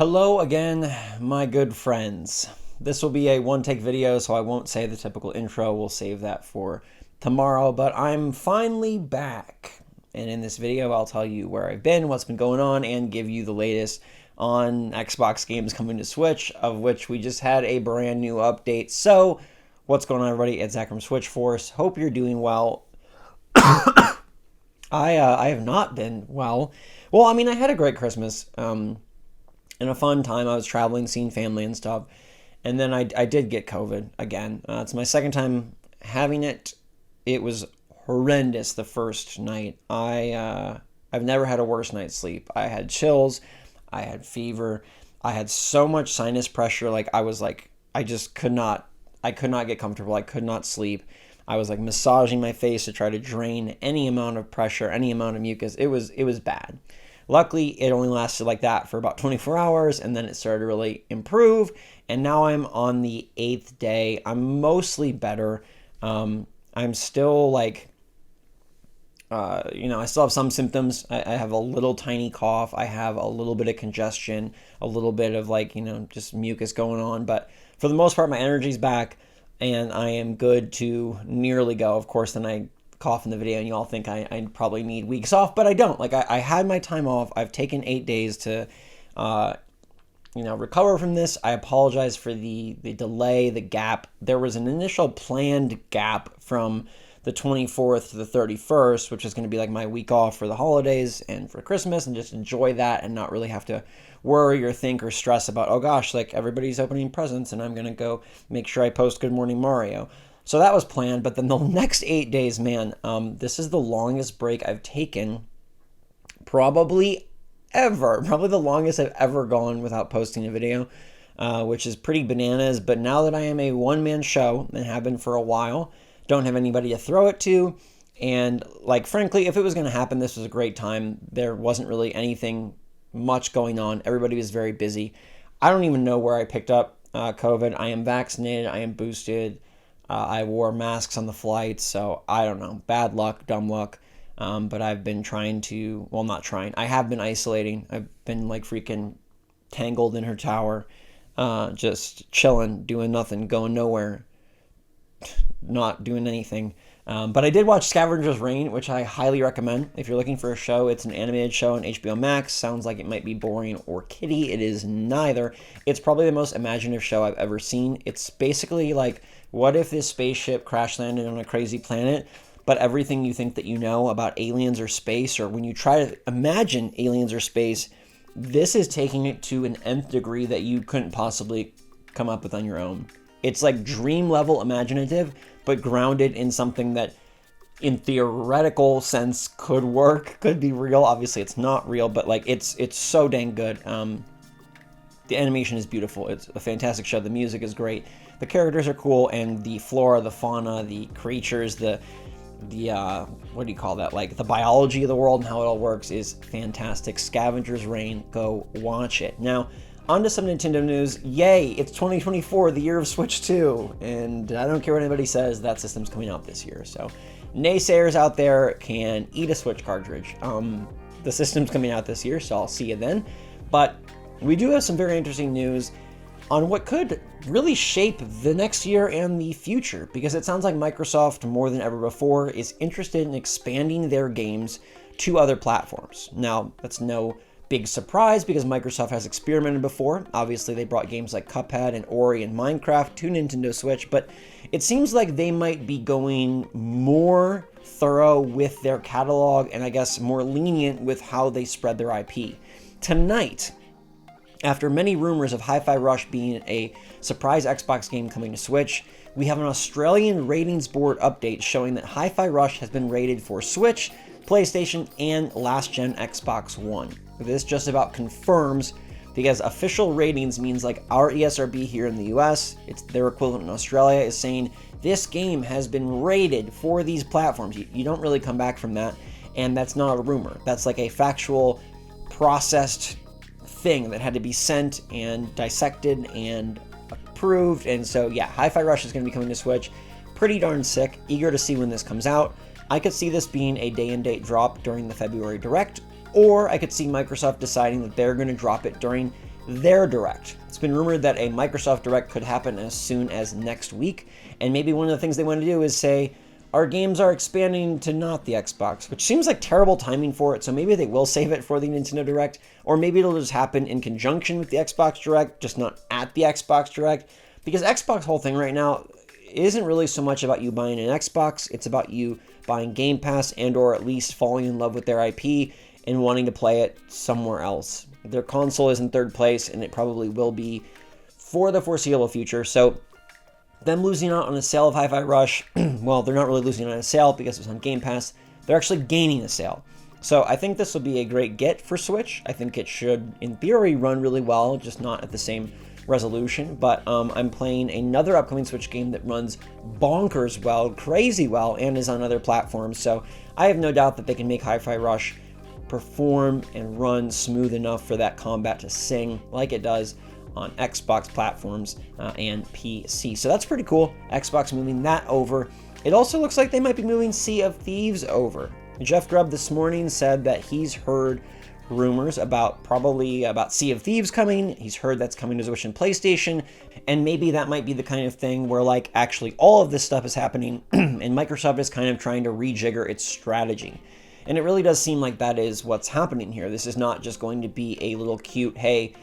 Hello again, my good friends. This will be a one-take video, so I won't say the typical intro. We'll save that for tomorrow, but I'm finally back. And in this video, I'll tell you where I've been, what's been going on, and give you the latest on Xbox games coming to Switch, of which we just had a brand new update. So, what's going on, everybody? It's Zach from SwitchForce. Hope you're doing well. I have not been well. Well, I mean, I had a great Christmas. And a fun time. I was traveling, seeing family and stuff. And then I did get COVID again. It's my second time having it. It was horrendous the first night. I've never had a worse night's sleep. I had chills. I had fever. I had so much sinus pressure. I just could not get comfortable. I could not sleep. I was massaging my face to try to drain any amount of pressure, any amount of mucus. It was bad. Luckily, it only lasted like that for about 24 hours, and then it started to really improve, and now I'm on the 8th day. I'm mostly better. I'm still I still have some symptoms. I have a little tiny cough. I have a little bit of congestion, a little bit of just mucus going on, but for the most part, my energy's back, and I am good to nearly go. Of course, then I cough in the video and you all think I probably need weeks off, but I don't. I had my time off. I've taken 8 days to recover from this. I apologize for the delay, the gap. There was an initial planned gap from the 24th to the 31st, which is going to be my week off for the holidays and for Christmas, and just enjoy that and not really have to worry or think or stress about, oh gosh, everybody's opening presents and I'm going to go make sure I post Good Morning Mario. So that was planned, but then the next 8 days, man, this is the longest break I've taken probably ever. Probably the longest I've ever gone without posting a video, which is pretty bananas. But now that I am a one-man show and have been for a while, don't have anybody to throw it to, and frankly, if it was going to happen, this was a great time. There wasn't really anything much going on. Everybody was very busy. I don't even know where I picked up COVID. I am vaccinated. I am boosted. I wore masks on the flight, so I don't know. Bad luck, dumb luck. But I've been trying to, well, not trying. I have been isolating. I've been freaking tangled in her tower, just chilling, doing nothing, going nowhere, not doing anything. But I did watch Scavenger's Reign, which I highly recommend. If you're looking for a show, it's an animated show on HBO Max. Sounds like it might be boring or kiddie. It is neither. It's probably the most imaginative show I've ever seen. It's basically what if this spaceship crash landed on a crazy planet, but everything you think that you know about aliens or space, or when you try to imagine aliens or space, this is taking it to an nth degree that you couldn't possibly come up with on your own. It's dream level imaginative, but grounded in something that in theoretical sense could work, could be real. Obviously it's not real, but it's so dang good. The animation is beautiful. It's a fantastic show. The music is great. The characters are cool, and the flora, the fauna, the creatures, the what do you call that? The biology of the world and how it all works is fantastic. Scavenger's Reign, go watch it. Now, on to some Nintendo news. Yay, it's 2024, the year of Switch 2, and I don't care what anybody says, that system's coming out this year. So, naysayers out there can eat a Switch cartridge. The system's coming out this year, so I'll see you then. But we do have some very interesting news on what could really shape the next year and the future, because it sounds like Microsoft, more than ever before, is interested in expanding their games to other platforms. Now, that's no big surprise because Microsoft has experimented before. Obviously, they brought games like Cuphead and Ori and Minecraft to Nintendo Switch, but it seems like they might be going more thorough with their catalog and I guess more lenient with how they spread their IP. Tonight, after many rumors of Hi-Fi Rush being a surprise Xbox game coming to Switch, we have an Australian ratings board update showing that Hi-Fi Rush has been rated for Switch, PlayStation, and last-gen Xbox One. This just about confirms, because official ratings means our ESRB here in the US, it's their equivalent in Australia, is saying this game has been rated for these platforms. You don't really come back from that, and that's not a rumor. That's a factual, processed thing that had to be sent and dissected and approved. And so yeah, Hi-Fi Rush is going to be coming to Switch. Pretty darn sick. Eager to see when this comes out. I could see this being a day and date drop during the February Direct, or I could see Microsoft deciding that they're going to drop it during their Direct. It's been rumored that a Microsoft Direct could happen as soon as next week, and maybe one of the things they want to do is say, our games are expanding to not the Xbox, which seems like terrible timing for it, so maybe they will save it for the Nintendo Direct, or maybe it'll just happen in conjunction with the Xbox Direct, just not at the Xbox Direct, because Xbox whole thing right now isn't really so much about you buying an Xbox, it's about you buying Game Pass and or at least falling in love with their IP and wanting to play it somewhere else. Their console is in third place, and it probably will be for the foreseeable future, so them losing out on a sale of Hi-Fi Rush, well, they're not really losing on a sale because it's on Game Pass. They're actually gaining a sale. So I think this will be a great get for Switch. I think it should, in theory, run really well, just not at the same resolution. But I'm playing another upcoming Switch game that runs bonkers well, crazy well, and is on other platforms. So I have no doubt that they can make Hi-Fi Rush perform and run smooth enough for that combat to sing like it does on Xbox platforms and PC. So that's pretty cool. Xbox moving that over. It also looks like they might be moving Sea of Thieves over. Jeff Grubb this morning said that he's heard rumors about Sea of Thieves coming. He's heard that's coming to Switch and PlayStation, and maybe that might be the kind of thing where like actually all of this stuff is happening and Microsoft is kind of trying to rejigger its strategy. And it really does seem like that is what's happening here. This is not just going to be a little cute, hey,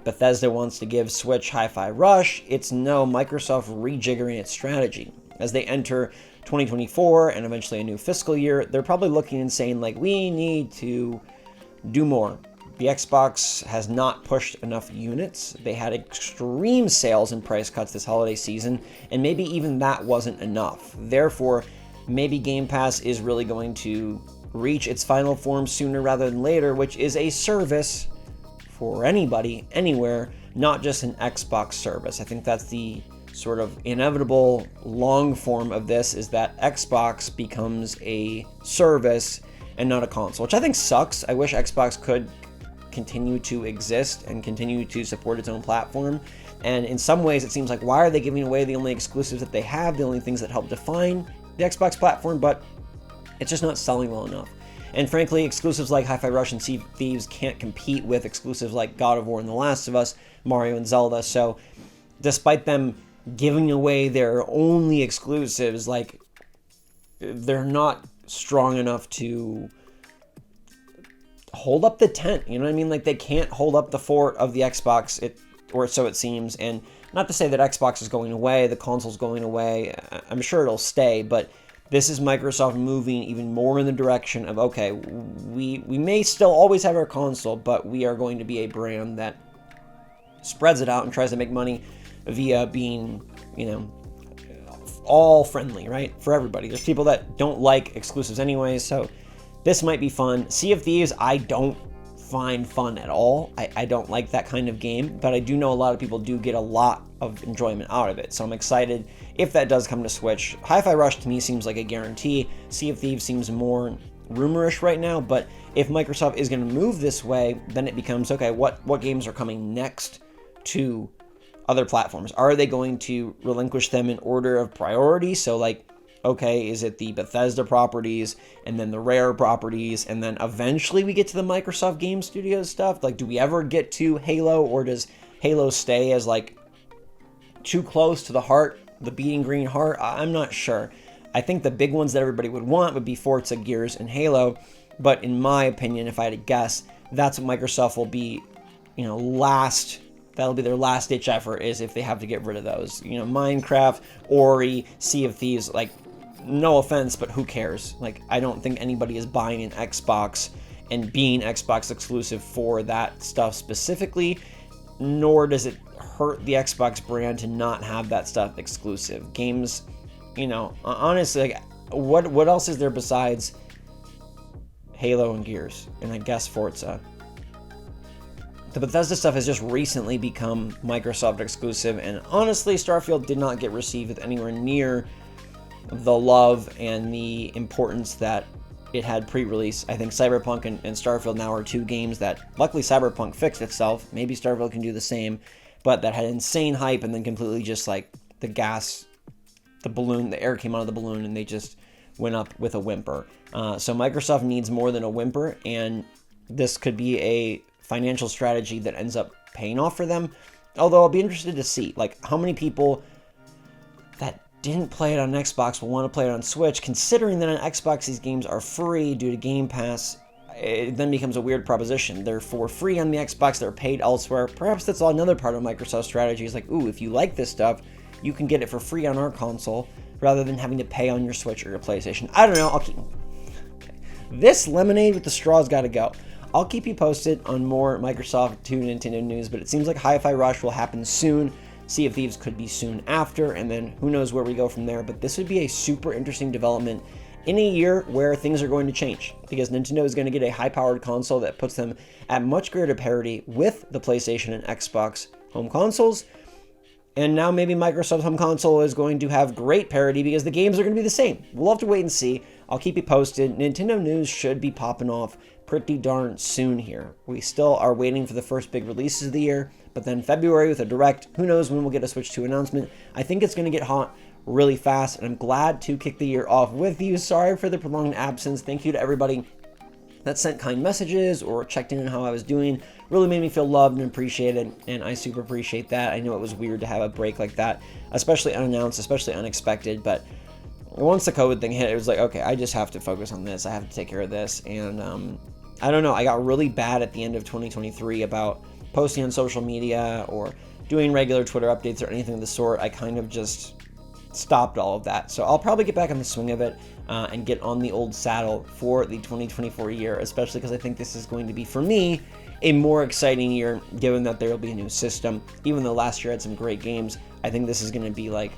Bethesda wants to give Switch Hi-Fi Rush. It's no, Microsoft rejiggering its strategy. As they enter 2024 and eventually a new fiscal year, they're probably looking and saying, like, we need to do more. The Xbox has not pushed enough units. They had extreme sales and price cuts this holiday season, and maybe even that wasn't enough. Therefore, maybe Game Pass is really going to reach its final form sooner rather than later, which is a service for anybody, anywhere, not just an Xbox service. I think that's the sort of inevitable long form of this, is that Xbox becomes a service and not a console, which I think sucks. I wish Xbox could continue to exist and continue to support its own platform. And in some ways, it seems like, why are they giving away the only exclusives that they have, the only things that help define the Xbox platform? But it's just not selling well enough. And frankly, exclusives like Hi-Fi Rush and Sea of Thieves can't compete with exclusives like God of War and The Last of Us, Mario and Zelda. So despite them giving away their only exclusives, like, they're not strong enough to hold up the tent. You know what I mean? Like, they can't hold up the fort of the Xbox, or so it seems. And not to say that Xbox is going away, the console's going away. I'm sure it'll stay, but this is Microsoft moving even more in the direction of, okay, we may still always have our console, but we are going to be a brand that spreads it out and tries to make money via being, all friendly, right? For everybody. There's people that don't like exclusives anyway, so this might be fun. Sea of Thieves, I don't find fun at all. I don't like that kind of game, but I do know a lot of people do get a lot of enjoyment out of it, so I'm excited if that does come to Switch. Hi-Fi Rush to me seems like a guarantee. Sea of Thieves seems more rumorish right now, but if Microsoft is going to move this way, then it becomes, okay, what games are coming next to other platforms? Are they going to relinquish them in order of priority? So, like, okay, is it the Bethesda properties and then the Rare properties, and then eventually we get to the Microsoft Game Studios stuff? Like, do we ever get to Halo, or does Halo stay as, like, too close to the heart, the beating green heart? I'm not sure. I think the big ones that everybody would want would be Forza, Gears, and Halo, but in my opinion, if I had to guess, that's what Microsoft will be, that'll be their last ditch effort, is if they have to get rid of those. Minecraft, Ori, Sea of Thieves, like, no offense, but who cares? Like, I don't think anybody is buying an Xbox and being Xbox exclusive for that stuff specifically, nor does it hurt the Xbox brand to not have that stuff exclusive. Games, honestly, like, what else is there besides Halo and Gears, and I guess Forza? The Bethesda stuff has just recently become Microsoft exclusive, and honestly, Starfield did not get received with anywhere near the love and the importance that it had pre-release. I think Cyberpunk and Starfield now are two games that, luckily Cyberpunk fixed itself, maybe Starfield can do the same, but that had insane hype and then completely just, like, the air came out of the balloon and they just went up with a whimper. So Microsoft needs more than a whimper, and this could be a financial strategy that ends up paying off for them. Although I'll be interested to see, like, how many people that didn't play it on Xbox will want to play it on Switch, considering that on Xbox these games are free due to Game Pass. It then becomes a weird proposition. They're for free on the Xbox, they're paid elsewhere. Perhaps that's another part of Microsoft's strategy, is like, ooh, if you like this stuff, you can get it for free on our console, rather than having to pay on your Switch or your PlayStation. I don't know, I'll keep... Okay. This lemonade with the straw's gotta go. I'll keep you posted on more Microsoft to Nintendo news, but it seems like Hi-Fi Rush will happen soon. Sea of Thieves could be soon after, and then who knows where we go from there. But this would be a super interesting development in a year where things are going to change, because Nintendo is going to get a high-powered console that puts them at much greater parity with the PlayStation and Xbox home consoles. And now maybe Microsoft's home console is going to have great parity because the games are going to be the same. We'll have to wait and see. I'll keep you posted. Nintendo news should be popping off pretty darn soon here. We still are waiting for the first big releases of the year, but then February with a Direct, who knows when we'll get a Switch 2 announcement. I think it's going to get hot really fast, and I'm glad to kick the year off with you. Sorry for the prolonged absence. Thank you to everybody that sent kind messages or checked in on how I was doing. Really made me feel loved and appreciated, and I super appreciate that. I know it was weird to have a break like that, especially unannounced, especially unexpected, but once the COVID thing hit, it was like, okay, I just have to focus on this. I have to take care of this, and I don't know. I got really bad at the end of 2023 about posting on social media or doing regular Twitter updates or anything of the sort. I kind of just stopped all of that. So I'll probably get back on the swing of it and get on the old saddle for the 2024 year, especially because I think this is going to be, for me, a more exciting year, given that there will be a new system. Even though last year had some great games, I think this is going to be like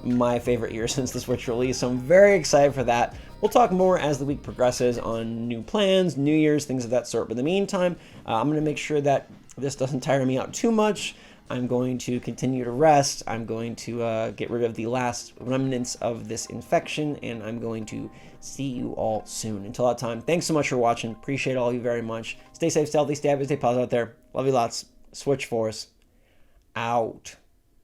my favorite year since the Switch release, so I'm very excited for that. We'll talk more as the week progresses on new plans, New Year's, things of that sort. But in the meantime, I'm going to make sure that this doesn't tire me out too much. I'm going to continue to rest. I'm going to get rid of the last remnants of this infection, and I'm going to see you all soon. Until that time, thanks so much for watching. Appreciate all of you very much. Stay safe, stay healthy, stay happy, stay positive out there. Love you lots. SwitchForce out.